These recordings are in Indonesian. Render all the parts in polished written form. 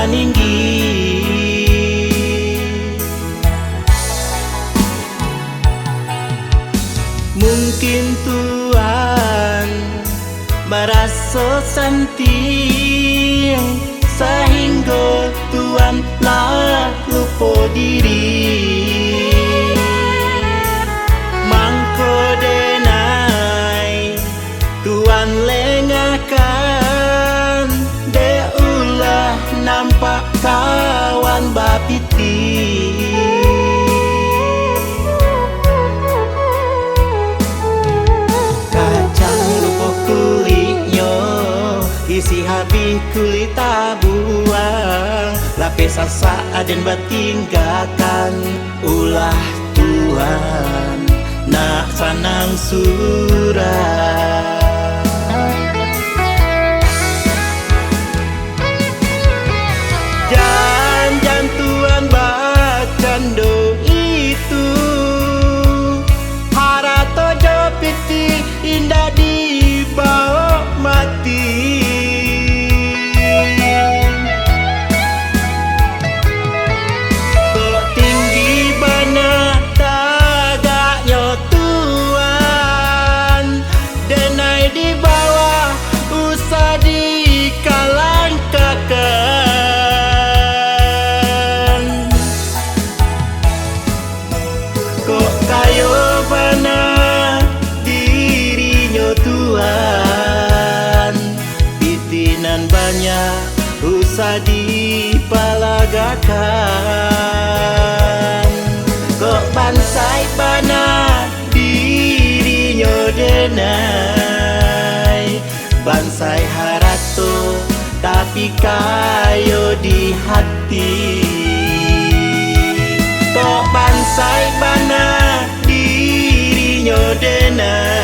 paninggi. Mungkin Tuhan merasa senting sehingga Tuhan lah lupa diri. Mangko denai Tuhan lengahkan de ulah nampak kawan bapiti. Isi habis kulit tabuang, lapis asa aden batinggalkan. Ulah Tuhan nak sanang surah. Jangan Tuhan bacando itu harato jopiti indah dibawa mati. Banyak usah dipalagakan. Kok bansai bana dirinya denai, bansai harato tapi kayo di hati. Kok bansai bana dirinya denai,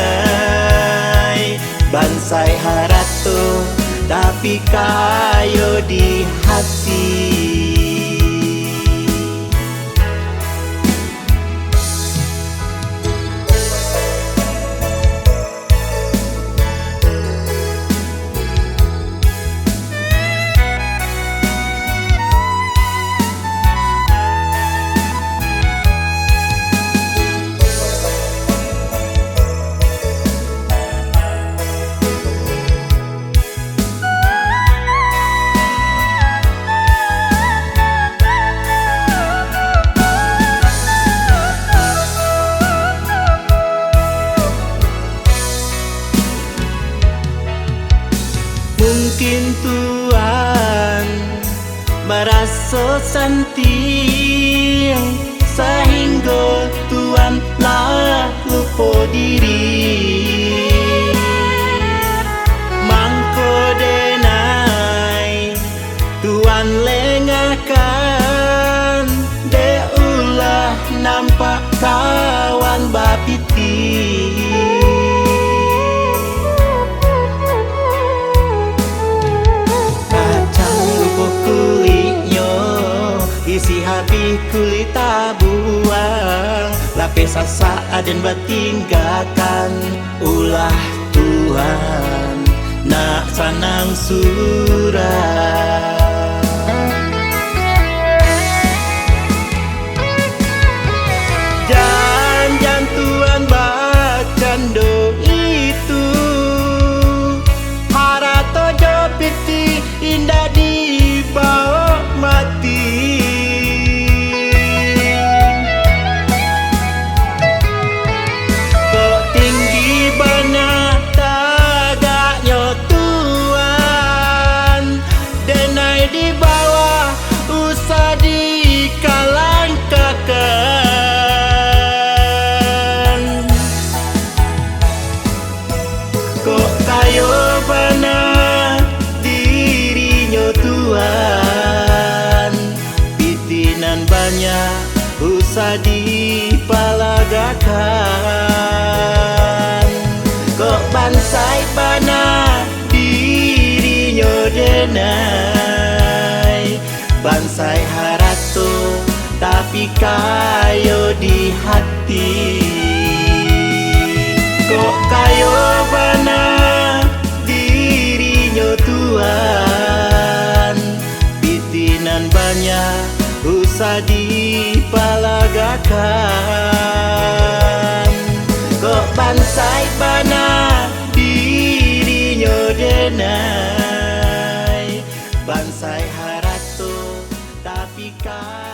bansai harato tapi kayo di hati. Mungkin Tuhan merasa senting sehingga Tuhan lah lupa diri. Mangko denai Tuhan lengahkan de ulah nampak kawan bapiti. Isi habis kulit tabuang, lapis asa aden batinggalkan. Ulah Tuhan nak sanang surah. Jangan Tuhan bacando itu harato jopiti indah dibawa mati. Kok kayo bana dirinya Tuhan, pitinan banyak usah dipalagakan. Kok bansai bana dirinya denai, bansai harato tapi kayo di hati. Kok kayo bana dirinya Tuhan, pitinan dipalagakan. Kok bansai bana dirinya denai, bansai harato tapi kan